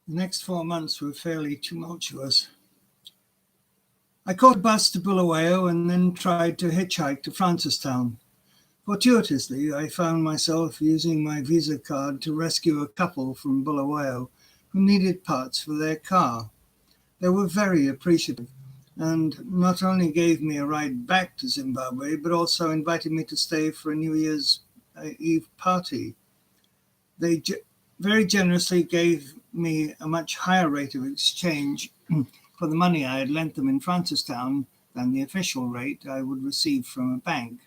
The next 4 months were fairly tumultuous. I caught a bus to Bulawayo and then tried to hitchhike to Francistown. Fortuitously, I found myself using my Visa card to rescue a couple from Bulawayo who needed parts for their car. They were very appreciative and not only gave me a ride back to Zimbabwe, but also invited me to stay for a New Year's Eve party. They very generously gave me a much higher rate of exchange for the money I had lent them in Francistown than the official rate I would receive from a bank.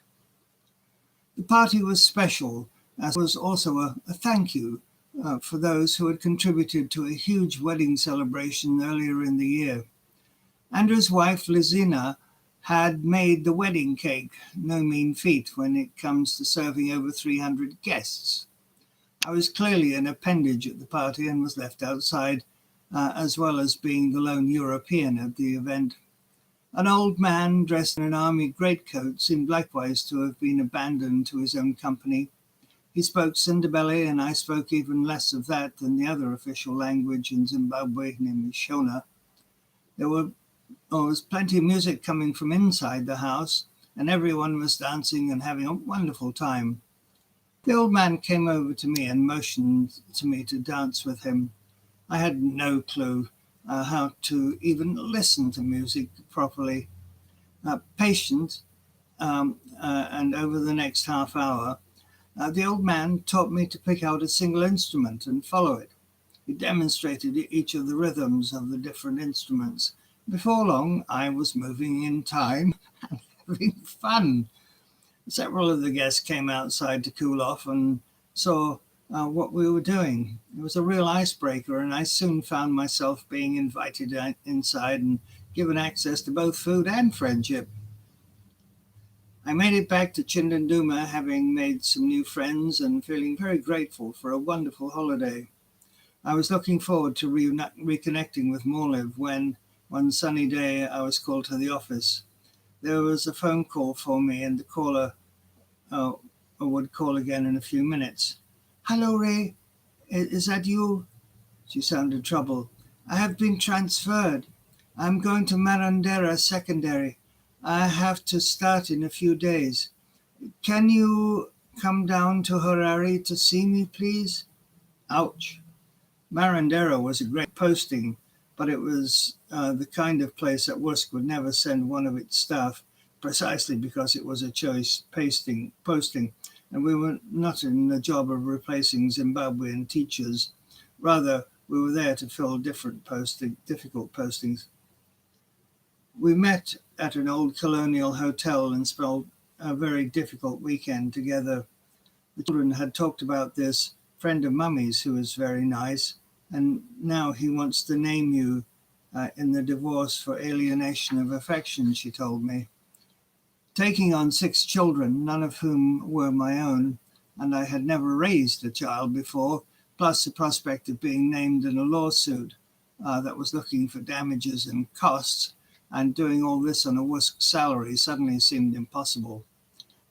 The party was special, as was also a thank you for those who had contributed to a huge wedding celebration earlier in the year. Andrew's wife, Lizina, had made the wedding cake, no mean feat when it comes to serving over 300 guests. I was clearly an appendage at the party and was left outside, as well as being the lone European at the event. An old man dressed in an army greatcoat seemed likewise to have been abandoned to his own company. He spoke Sindebele, and I spoke even less of that than the other official language in Zimbabwe, namely Shona. There was plenty of music coming from inside the house, and everyone was dancing and having a wonderful time. The old man came over to me and motioned to me to dance with him. I had no clue how to even listen to music properly. Patient, and over the next half hour, the old man taught me to pick out a single instrument and follow it. He demonstrated each of the rhythms of the different instruments. Before long, I was moving in time and having fun. Several of the guests came outside to cool off and saw what we were doing. It was a real icebreaker, and I soon found myself being invited inside and given access to both food and friendship. I made it back to Chindanduma, having made some new friends and feeling very grateful for a wonderful holiday. I was looking forward to reconnecting with Morliv when, one sunny day, I was called to the office. There was a phone call for me, and the caller would call again in a few minutes. "Hello, Ray. Is that you?" She sounded troubled. "I have been transferred. I'm going to Marandera Secondary. I have to start in a few days. Can you come down to Harare to see me, please?" Ouch. Marandera was a great posting, but it was the kind of place that WUSC would never send one of its staff, precisely because it was a choice posting, and we were not in the job of replacing Zimbabwean teachers. Rather, we were there to fill difficult postings. We met at an old colonial hotel and spent a very difficult weekend together. The children had talked about this friend of Mummy's who was very nice, and now he wants to name you in the divorce for alienation of affection, she told me. Taking on 6 children, none of whom were my own, and I had never raised a child before, plus the prospect of being named in a lawsuit that was looking for damages and costs, and doing all this on a WUSC salary suddenly seemed impossible.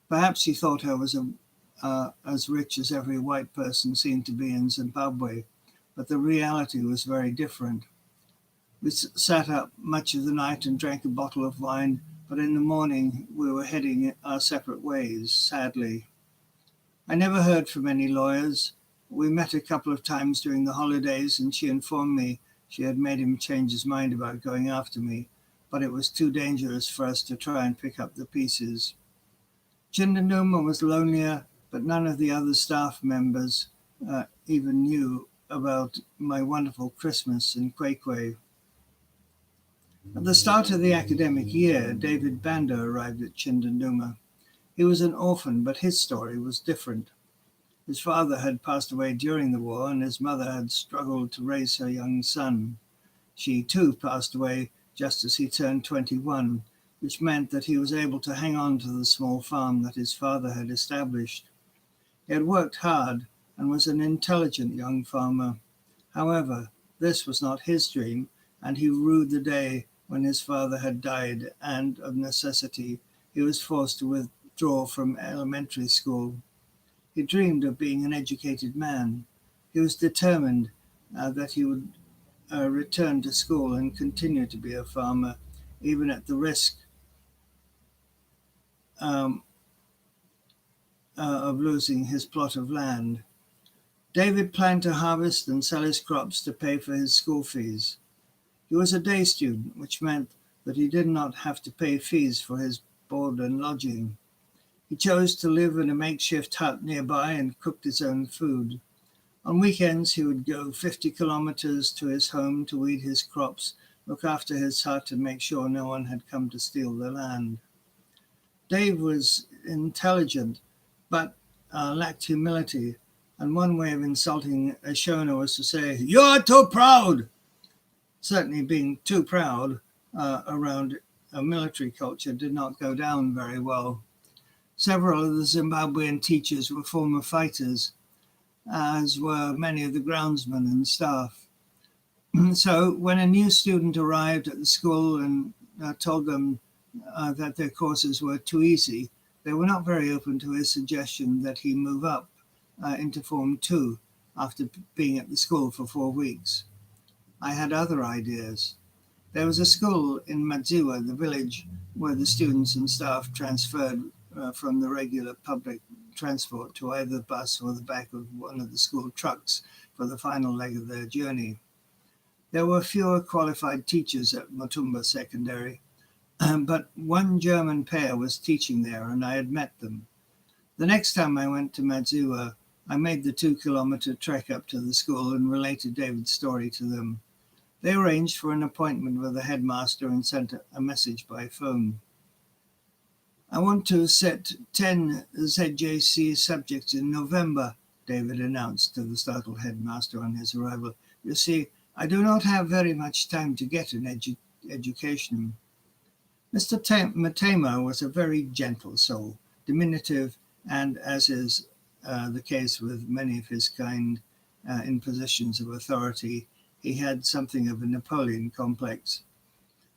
Perhaps he thought I was as rich as every white person seemed to be in Zimbabwe, but the reality was very different. We sat up much of the night and drank a bottle of wine, but in the morning we were heading our separate ways, sadly. I never heard from any lawyers. We met a couple of times during the holidays, and she informed me she had made him change his mind about going after me, but it was too dangerous for us to try and pick up the pieces. Chindanduma was lonelier, but none of the other staff members even knew about my wonderful Christmas in Kwekwe. At the start of the academic year, David Banda arrived at Chindanduma. He was an orphan, but his story was different. His father had passed away during the war, and his mother had struggled to raise her young son. She, too, passed away just as he turned 21, which meant that he was able to hang on to the small farm that his father had established. He had worked hard and was an intelligent young farmer. However, this was not his dream, and he rued the day when his father had died, and, of necessity, he was forced to withdraw from elementary school. He dreamed of being an educated man. He was determined that he would returned to school and continued to be a farmer, even at the risk um, of losing his plot of land. David planned to harvest and sell his crops to pay for his school fees. He was a day student, which meant that he did not have to pay fees for his board and lodging. He chose to live in a makeshift hut nearby and cooked his own food. On weekends, he would go 50 kilometers to his home to weed his crops, look after his hut, and make sure no one had come to steal the land. Dave was intelligent, but lacked humility, and one way of insulting a Shona was to say, "You're too proud!" Certainly being too proud around a military culture did not go down very well. Several of the Zimbabwean teachers were former fighters, as were many of the groundsmen and staff. So when a new student arrived at the school and told them that their courses were too easy, they were not very open to his suggestion that he move up into Form 2 after being at the school for 4 weeks. I had other ideas. There was a school in Madziwa, the village where the students and staff transferred from the regular public transport to either the bus or the back of one of the school trucks for the final leg of their journey. There were fewer qualified teachers at Mutumba Secondary, but one German pair was teaching there, and I had met them. The next time I went to Madziwa, I made the 2-kilometer trek up to the school and related David's story to them. They arranged for an appointment with the headmaster and sent a message by phone. "I want to set 10 ZJC subjects in November," David announced to the startled headmaster on his arrival. "You see, I do not have very much time to get an education." Mr. Matema was a very gentle soul, diminutive, and, as is the case with many of his kind in positions of authority, he had something of a Napoleon complex.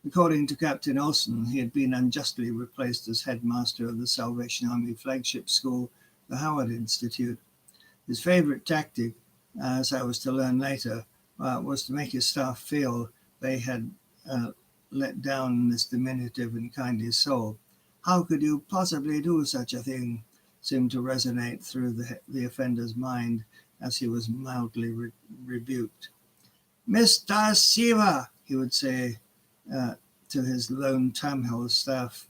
According to Captain Olson, he had been unjustly replaced as headmaster of the Salvation Army flagship school, the Howard Institute. His favorite tactic, as I was to learn later, was to make his staff feel they had let down this diminutive and kindly soul. "How could you possibly do such a thing?" seemed to resonate through the offender's mind as he was mildly rebuked. "Mr. Siva," he would say to his lone Tamil staff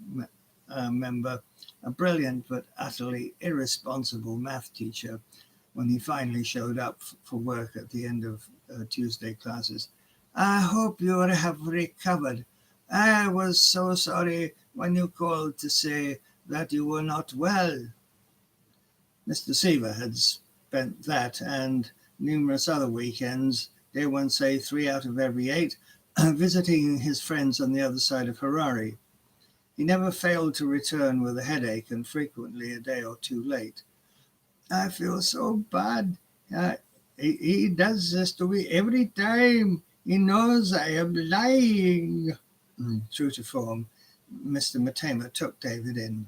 member, a brilliant but utterly irresponsible math teacher, when he finally showed up for work at the end of Tuesday classes. "I hope you have recovered. I was so sorry when you called to say that you were not well." Mr. Siva had spent that and numerous other weekends, dare one say 3 out of every 8, visiting his friends on the other side of Harare. He never failed to return with a headache and frequently a day or 2 late. "I feel so bad. He does this to me every time. He knows I am lying." True to form, Mr. Matema took David in.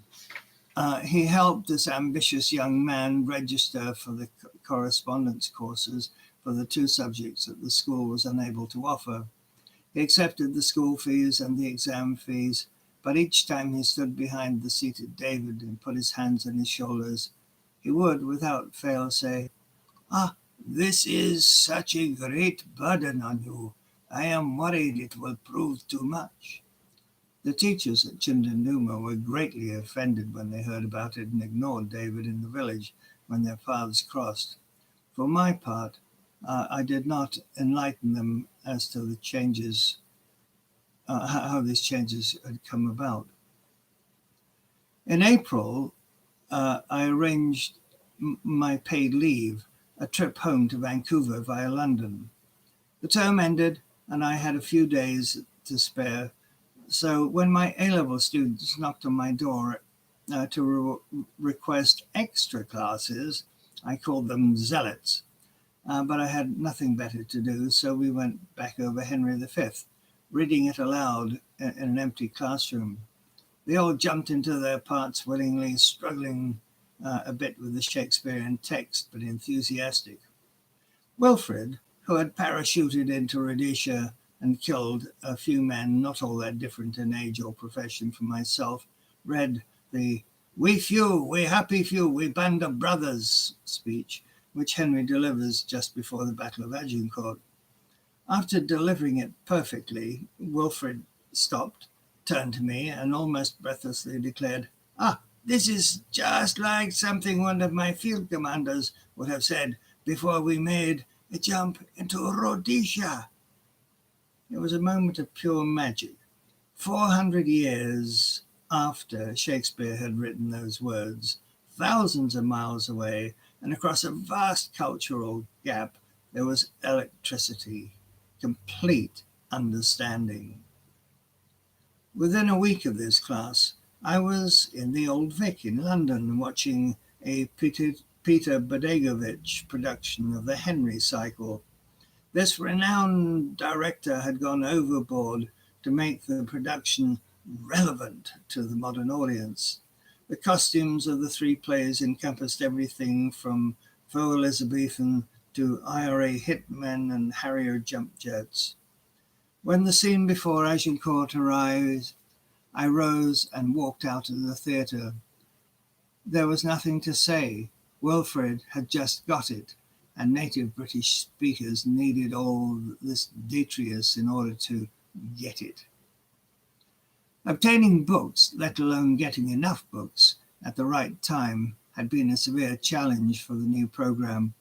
He helped this ambitious young man register for the correspondence courses for the 2 subjects that the school was unable to offer. He accepted the school fees and the exam fees, but each time he stood behind the seated David and put his hands on his shoulders, he would, without fail, say, "This is such a great burden on you. I am worried it will prove too much." The teachers at Chindanduma were greatly offended when they heard about it and ignored David in the village when their paths crossed. For my part, I did not enlighten them as to the changes, how these changes had come about. In April, I arranged my paid leave, a trip home to Vancouver via London. The term ended, and I had a few days to spare. So when my A-level students knocked on my door to request extra classes, I called them zealots. But I had nothing better to do, so we went back over Henry V, reading it aloud in an empty classroom. They all jumped into their parts willingly, struggling a bit with the Shakespearean text, but enthusiastic. Wilfred, who had parachuted into Rhodesia and killed a few men not all that different in age or profession from myself, read the "We few, we happy few, we band of brothers" speech, which Henry delivers just before the Battle of Agincourt. After delivering it perfectly, Wilfred stopped, turned to me, and almost breathlessly declared, "Ah, this is just like something one of my field commanders would have said before we made a jump into Rhodesia." It was a moment of pure magic. 400 years after Shakespeare had written those words, thousands of miles away and across a vast cultural gap, there was electricity, complete understanding. Within a week of this class, I was in the Old Vic in London watching a Peter Bodegovich production of the Henry Cycle. This renowned director had gone overboard to make the production relevant to the modern audience. The costumes of the three plays encompassed everything from faux Elizabethan to IRA hitmen and Harrier jump jets. When the scene before Agincourt arrived, I rose and walked out of the theatre. There was nothing to say. Wilfred had just got it, and native British speakers needed all this detritus in order to get it. Obtaining books, let alone getting enough books, at the right time had been a severe challenge for the new programme.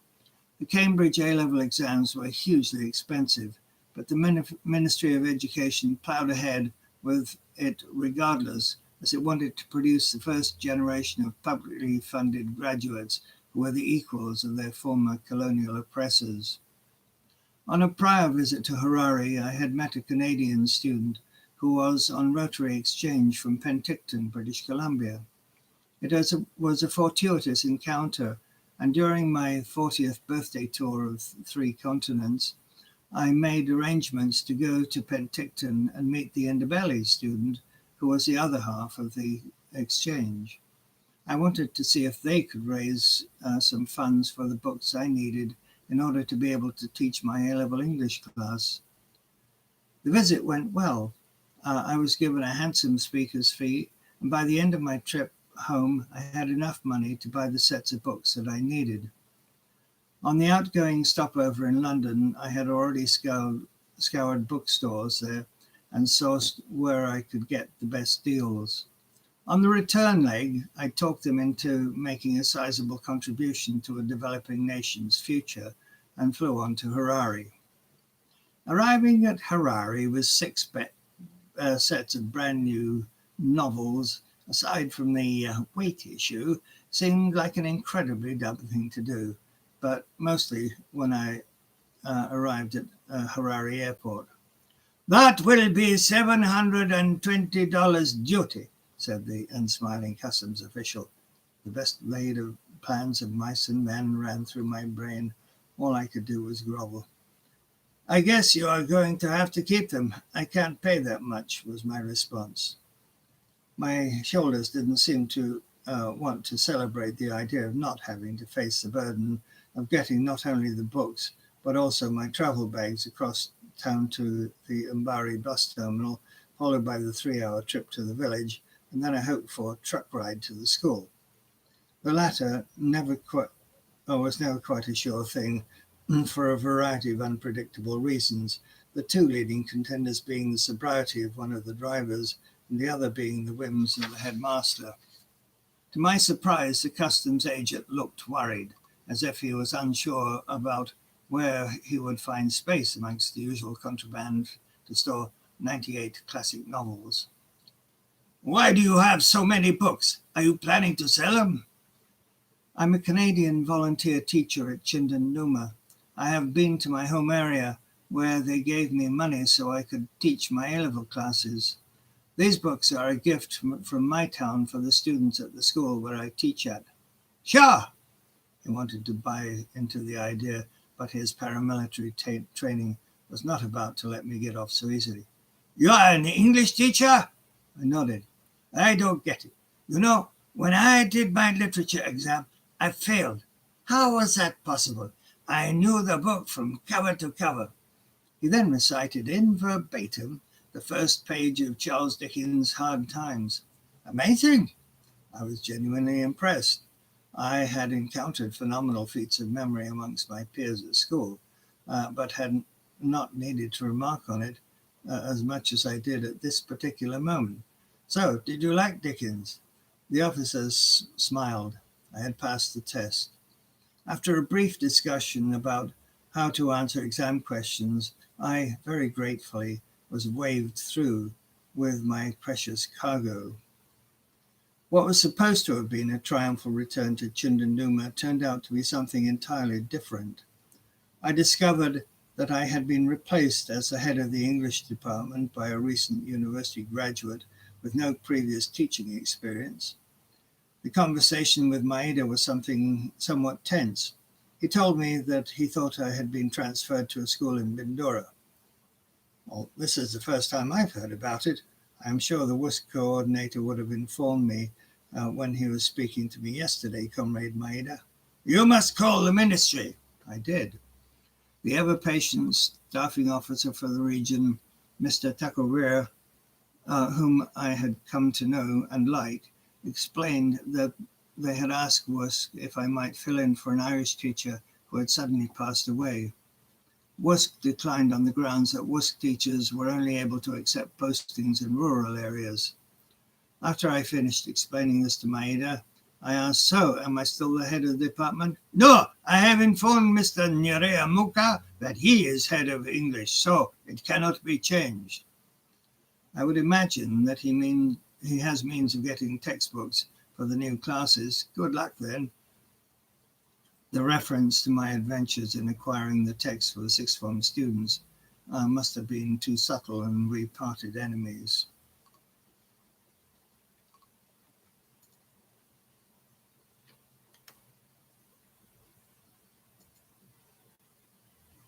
The Cambridge A-level exams were hugely expensive, but the Ministry of Education ploughed ahead with it regardless, as it wanted to produce the first generation of publicly funded graduates who were the equals of their former colonial oppressors. On a prior visit to Harare, I had met a Canadian student who was on rotary exchange from Penticton, British Columbia. It was a fortuitous encounter, and during my 40th birthday tour of 3 continents, I made arrangements to go to Penticton and meet the Ndebele student, who was the other half of the exchange. I wanted to see if they could raise some funds for the books I needed in order to be able to teach my A-level English class. The visit went well. I was given a handsome speaker's fee, and by the end of my trip home, I had enough money to buy the sets of books that I needed. On the outgoing stopover in London, I had already scoured bookstores there and sourced where I could get the best deals. On the return leg, I talked them into making a sizable contribution to a developing nation's future and flew on to Harare. Arriving at Harare with 6 sets of brand new novels, aside from the weight issue, seemed like an incredibly dumb thing to do, but mostly when I arrived at Harare Airport. "That will be $720 duty," said the unsmiling customs official. The best laid of plans of mice and men ran through my brain. All I could do was grovel. "I guess you are going to have to keep them. I can't pay that much," was my response. My shoulders didn't seem to want to celebrate the idea of not having to face the burden of getting not only the books, but also my travel bags across town to the Mbari bus terminal, followed by the 3-hour trip to the village, and then a hoped-for truck ride to the school. The latter was never quite a sure thing, for a variety of unpredictable reasons, the 2 leading contenders being the sobriety of one of the drivers and the other being the whims of the headmaster. To my surprise, the customs agent looked worried, as if he was unsure about where he would find space amongst the usual contraband to store 98 classic novels. "Why do you have so many books? Are you planning to sell them?" "I'm a Canadian volunteer teacher at Chindanduma. I have been to my home area where they gave me money so I could teach my A-level classes. These books are a gift from my town for the students at the school where I teach at." "Sure!" He wanted to buy into the idea, but his paramilitary training was not about to let me get off so easily. "You are an English teacher?" I nodded. "I don't get it. You know, when I did my literature exam, I failed. How was that possible? I knew the book from cover to cover. He then recited in verbatim the first page of Charles Dickens' Hard Times. Amazing! I was genuinely impressed. I had encountered phenomenal feats of memory amongst my peers at school, but had not needed to remark on it as much as I did at this particular moment. So, did you like Dickens? The officer smiled. I had passed the test. After a brief discussion about how to answer exam questions, I very gratefully was waved through with my precious cargo. What was supposed to have been a triumphal return to Chindanduma turned out to be something entirely different. I discovered that I had been replaced as the head of the English department by a recent university graduate with no previous teaching experience. The conversation with Maeda was something somewhat tense. He told me that he thought I had been transferred to a school in Bindura. Well, this is the first time I've heard about it. I'm sure the WUSC coordinator would have informed me when he was speaking to me yesterday, Comrade Maeda. You must call the ministry. I did. The ever-patient staffing officer for the region, Mr. Takovira, whom I had come to know and like, explained that they had asked WUSC if I might fill in for an Irish teacher who had suddenly passed away. WUSC declined on the grounds that WUSC teachers were only able to accept postings in rural areas. After I finished explaining this to Maeda, I asked, so, am I still the head of the department? No, I have informed Mr. Nerea Muka that he is head of English, so it cannot be changed. I would imagine that he has means of getting textbooks for the new classes. Good luck then. The reference to my adventures in acquiring the text for the sixth form students must have been too subtle, and we parted enemies.